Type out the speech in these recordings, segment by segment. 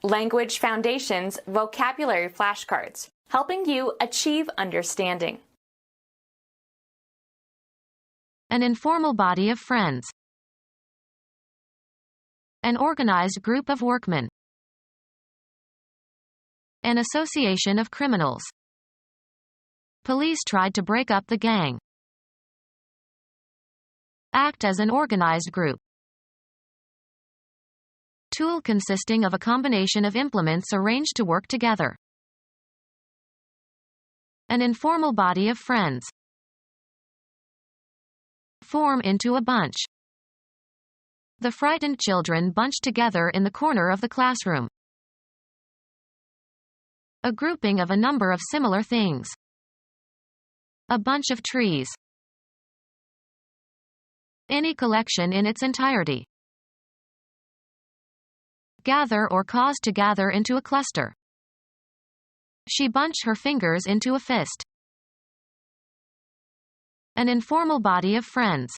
Language Foundations Vocabulary Flashcards, helping you achieve understanding. An informal body of friends. An organized group of workmen. An association of criminals. Police tried to break up the gang. Act as an organized group. Tool consisting of a combination of implements arranged to work together. An informal body of friends. Form into a bunch. The frightened children bunched together in the corner of the classroom. A grouping of a number of similar things. A bunch of trees. Any collection in its entirety. Gather or cause to gather into a cluster. She bunched her fingers into a fist. An informal body of friends.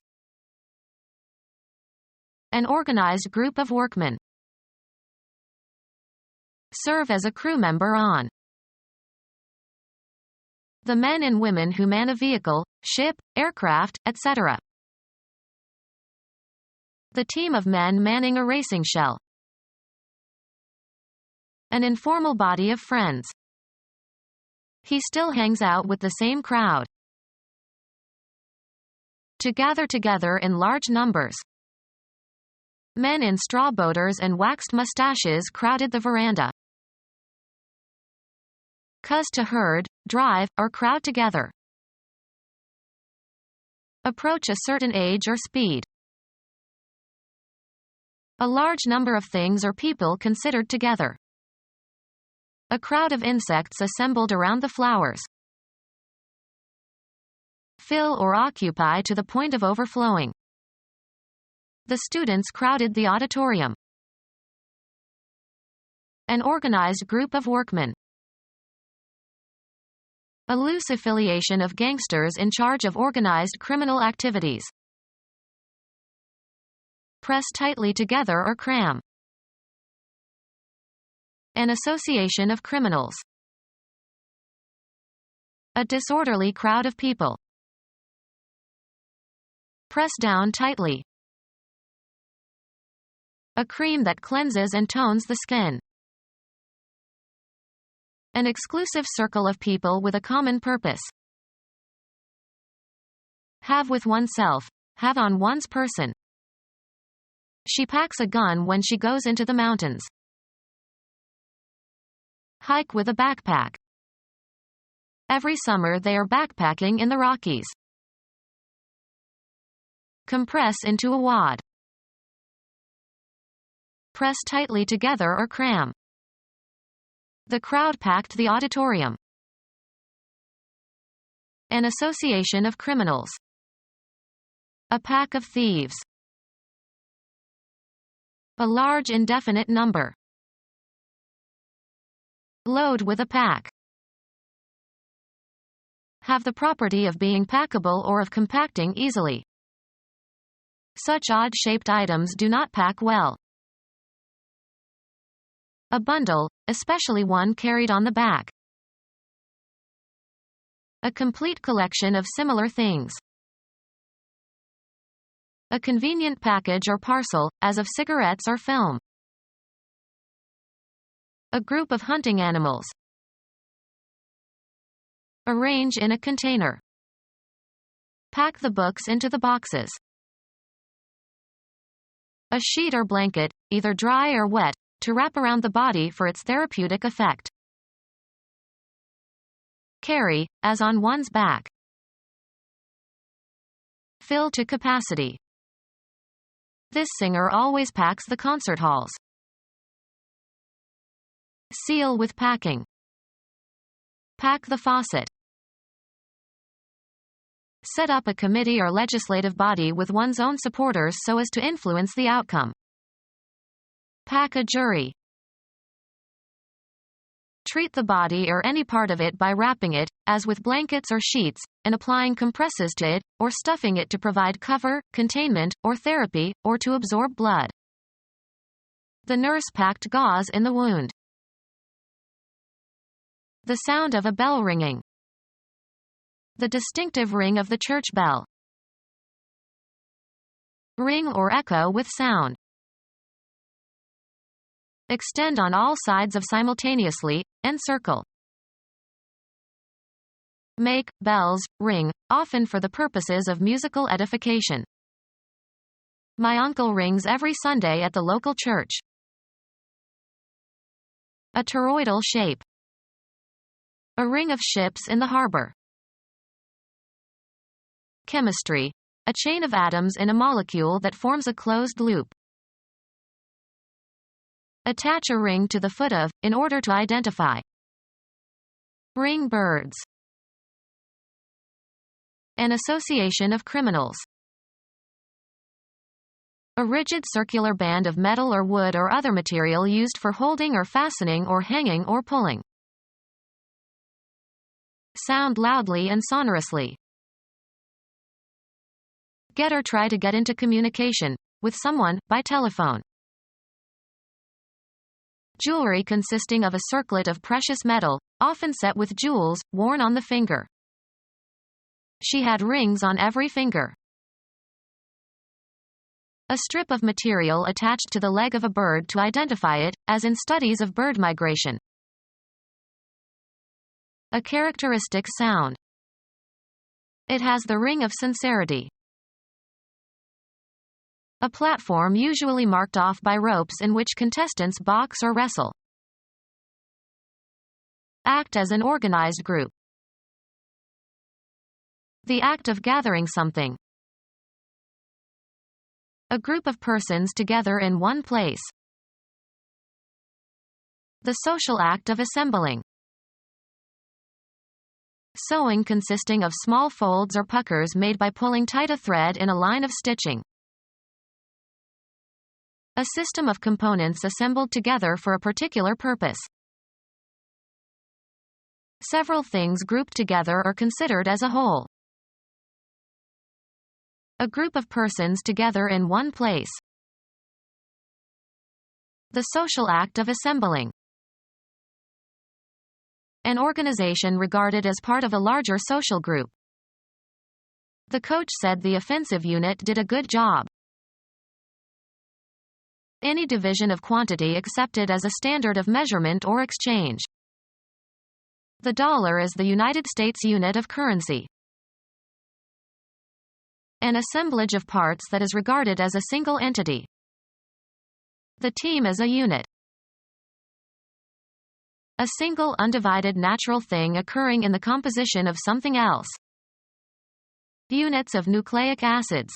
An organized group of workmen. Serve as a crew member on. The men and women who man a vehicle, ship, aircraft, etc. The team of men manning a racing shell. An informal body of friends. He still hangs out with the same crowd. To gather together in large numbers. Men in straw boaters and waxed mustaches crowded the veranda. Cause to herd, drive, or crowd together. Approach a certain age or speed. A large number of things or people considered together. A crowd of insects assembled around the flowers. Fill or occupy to the point of overflowing. The students crowded the auditorium. An organized group of workmen. A loose affiliation of gangsters in charge of organized criminal activities. Press tightly together or cram. An association of criminals. A disorderly crowd of people. Press down tightly. A cream that cleanses and tones the skin. An exclusive circle of people with a common purpose. Have with oneself. Have on one's person. She packs a gun when she goes into the mountains. Hike with a backpack. Every summer they are backpacking in the Rockies. Compress into a wad. Press tightly together or cram. The crowd packed the auditorium. An association of criminals. A pack of thieves. A large indefinite number. Load with a pack. Have the property of being packable or of compacting easily. Such odd-shaped items do not pack well. A bundle, especially one carried on the back. A complete collection of similar things. A convenient package or parcel, as of cigarettes or film. A group of hunting animals. Arrange in a container. Pack the books into the boxes. A sheet or blanket, either dry or wet, to wrap around the body for its therapeutic effect. Carry, as on one's back. Fill to capacity. This singer always packs the concert halls. Seal with packing. Pack the faucet. Set up a committee or legislative body with one's own supporters so as to influence the outcome. Pack a jury. Treat the body or any part of it by wrapping it, as with blankets or sheets, and applying compresses to it, or stuffing it to provide cover, containment, or therapy, or to absorb blood. The nurse packed gauze in the wound. The sound of a bell ringing. The distinctive ring of the church bell. Ring or echo with sound. Extend on all sides of simultaneously, encircle. Make bells ring, often for the purposes of musical edification. My uncle rings every Sunday at the local church. A toroidal shape. A ring of ships in the harbor. Chemistry. A chain of atoms in a molecule that forms a closed loop. Attach a ring to the foot of, in order to identify. Ring birds. An association of criminals. A rigid circular band of metal or wood or other material used for holding or fastening or hanging or pulling. Sound loudly and sonorously. Get or try to get into communication with someone by telephone. Jewelry consisting of a circlet of precious metal, often set with jewels, worn on the finger. She had rings on every finger. A strip of material attached to the leg of a bird to identify it, as in studies of bird migration. A characteristic sound. It has the ring of sincerity. A platform usually marked off by ropes in which contestants box or wrestle. Act as an organized group. The act of gathering something. A group of persons together in one place. The social act of assembling. Sewing consisting of small folds or puckers made by pulling tight a thread in a line of stitching. A system of components assembled together for a particular purpose. Several things grouped together or considered as a whole. A group of persons together in one place. The social act of assembling. An organization regarded as part of a larger social group. The coach said the offensive unit did a good job. Any division of quantity accepted as a standard of measurement or exchange. The dollar is the United States unit of currency. An assemblage of parts that is regarded as a single entity. The team is a unit. A single undivided natural thing occurring in the composition of something else. Units of nucleic acids.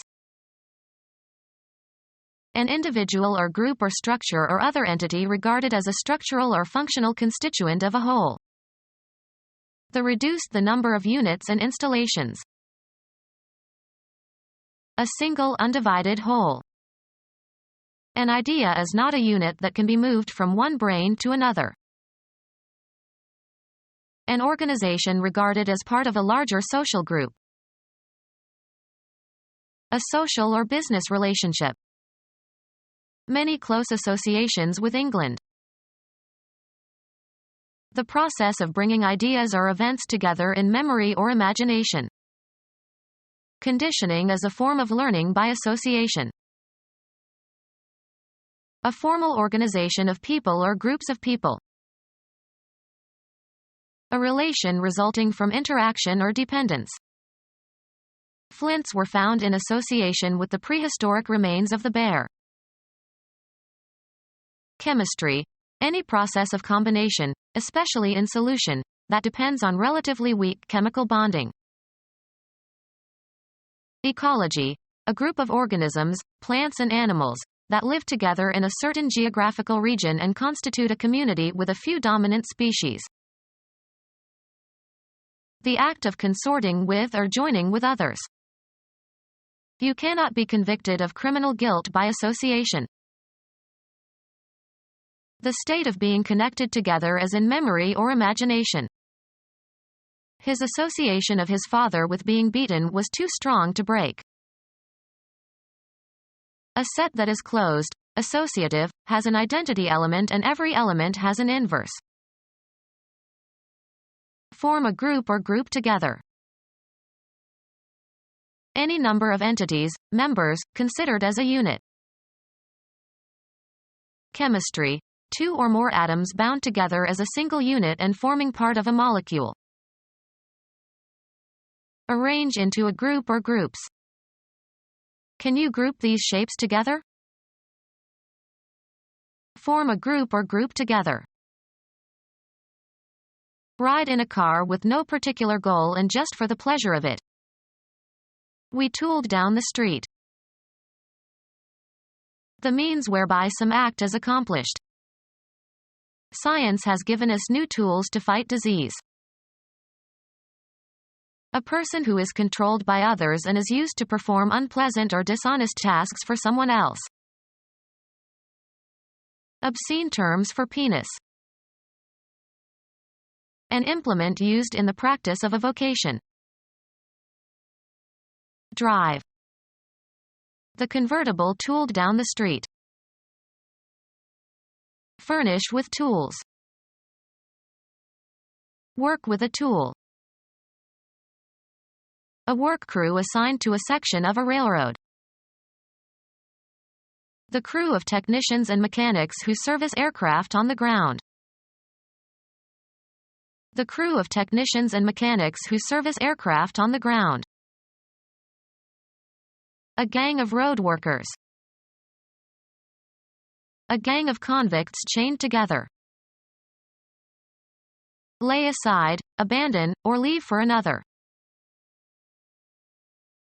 An individual or group or structure or other entity regarded as a structural or functional constituent of a whole. Reduced the number of units and installations. A single undivided whole. An idea is not a unit that can be moved from one brain to another. An organization regarded as part of a larger social group. A social or business relationship. Many close associations with England. The process of bringing ideas or events together in memory or imagination. Conditioning is a form of learning by association. A formal organization of people or groups of people. A relation resulting from interaction or dependence. Flints were found in association with the prehistoric remains of the bear. Chemistry. Any process of combination, especially in solution, that depends on relatively weak chemical bonding. Ecology. A group of organisms, plants and animals, that live together in a certain geographical region and constitute a community with a few dominant species. The act of consorting with or joining with others. You cannot be convicted of criminal guilt by association. The state of being connected together as in memory or imagination. His association of his father with being beaten was too strong to break. A set that is closed, associative, has an identity element and every element has an inverse. Form a group or group together. Any number of entities, members, considered as a unit. Chemistry. Two or more atoms bound together as a single unit and forming part of a molecule. Arrange into a group or groups. Can you group these shapes together? Form a group or group together. Ride in a car with no particular goal and just for the pleasure of it. We tooled down the street. The means whereby some act is accomplished. Science has given us new tools to fight disease. A person who is controlled by others and is used to perform unpleasant or dishonest tasks for someone else. Obscene terms for penis. An implement used in the practice of a vocation. Drive. The convertible tooled down the street. Furnish with tools. Work with a tool. A work crew assigned to a section of a railroad. The crew of technicians and mechanics who service aircraft on the ground. The crew of technicians and mechanics who service aircraft on the ground. A gang of road workers. A gang of convicts chained together. Lay aside, abandon, or leave for another.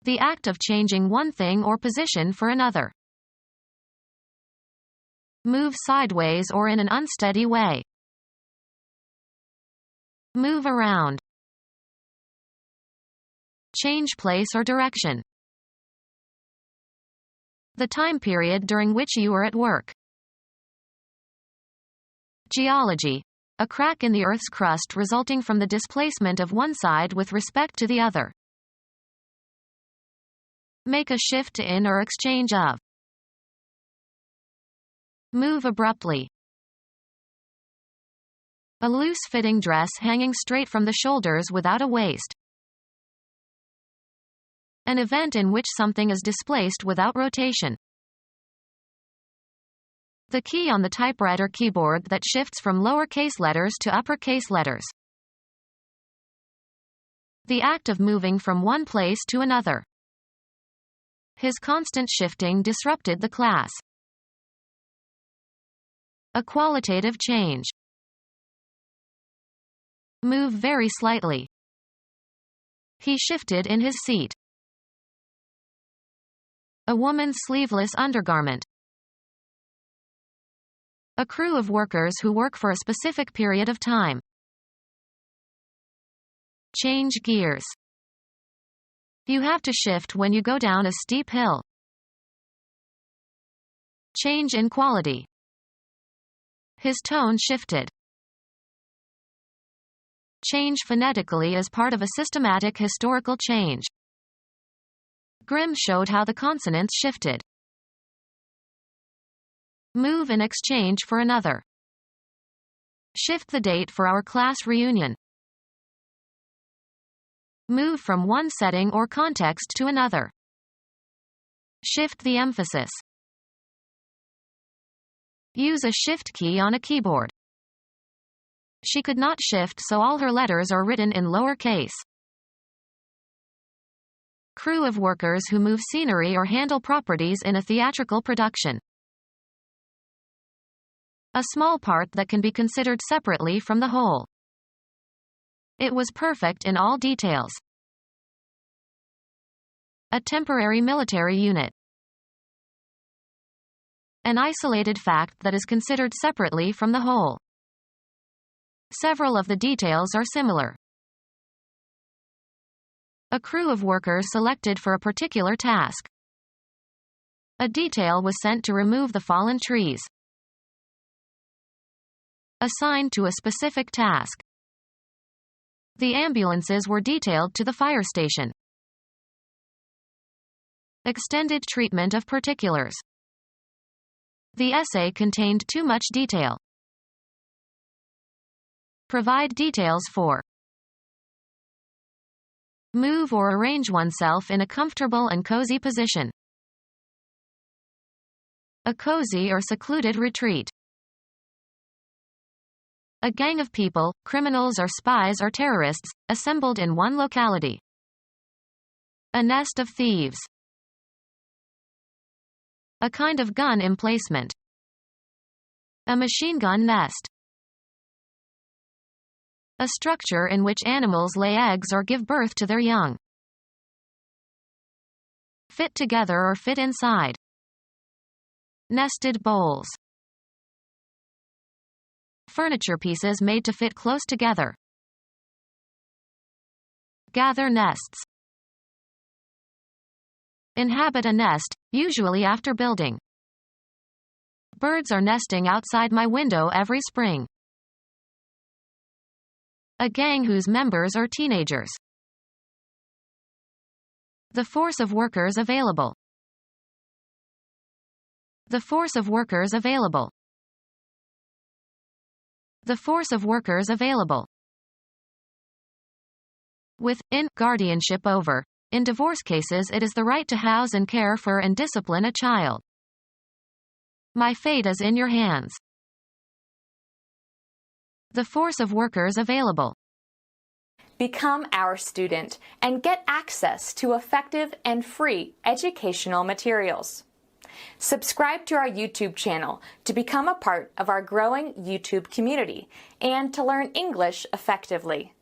The act of changing one thing or position for another. Move sideways or in an unsteady way. Move around. Change place or direction. The time period during which you are at work. Geology. A crack in the Earth's crust resulting from the displacement of one side with respect to the other. Make a shift in or exchange of. Move abruptly. A loose-fitting dress hanging straight from the shoulders without a waist. An event in which something is displaced without rotation. The key on the typewriter keyboard that shifts from lowercase letters to uppercase letters. The act of moving from one place to another. His constant shifting disrupted the class. A qualitative change. Move very slightly. He shifted in his seat. A woman's sleeveless undergarment. A crew of workers who work for a specific period of time. Change gears. You have to shift when you go down a steep hill. Change in quality. His tone shifted. Change phonetically as part of a systematic historical change. Grimm showed how the consonants shifted. Move in exchange for another. Shift the date for our class reunion. Move from one setting or context to another. Shift the emphasis. Use a shift key on a keyboard. She could not shift, so all her letters are written in lower case. Crew of workers who move scenery or handle properties in a theatrical production. A small part that can be considered separately from the whole. It was perfect in all details. A temporary military unit. An isolated fact that is considered separately from the whole. Several of the details are similar. A crew of workers selected for a particular task. A detail was sent to remove the fallen trees. Assigned to a specific task. The ambulances were detailed to the fire station. Extended treatment of particulars. The essay contained too much detail. Provide details for. Move or arrange oneself in a comfortable and cozy position. A cozy or secluded retreat. A gang of people, criminals or spies or terrorists, assembled in one locality. A nest of thieves. A kind of gun emplacement. A machine gun nest. A structure in which animals lay eggs or give birth to their young. Fit together or fit inside. Nested bowls. Furniture pieces made to fit close together. Gather nests. Inhabit a nest, usually after building. Birds are nesting outside my window every spring. A gang whose members are teenagers. The force of workers available. The force of workers available. The force of workers available. With, in, guardianship over. In divorce cases it is the right to house and care for and discipline a child. My fate is in your hands. The force of workers available. Become our student and get access to effective and free educational materials. Subscribe to our YouTube channel to become a part of our growing YouTube community and to learn English effectively.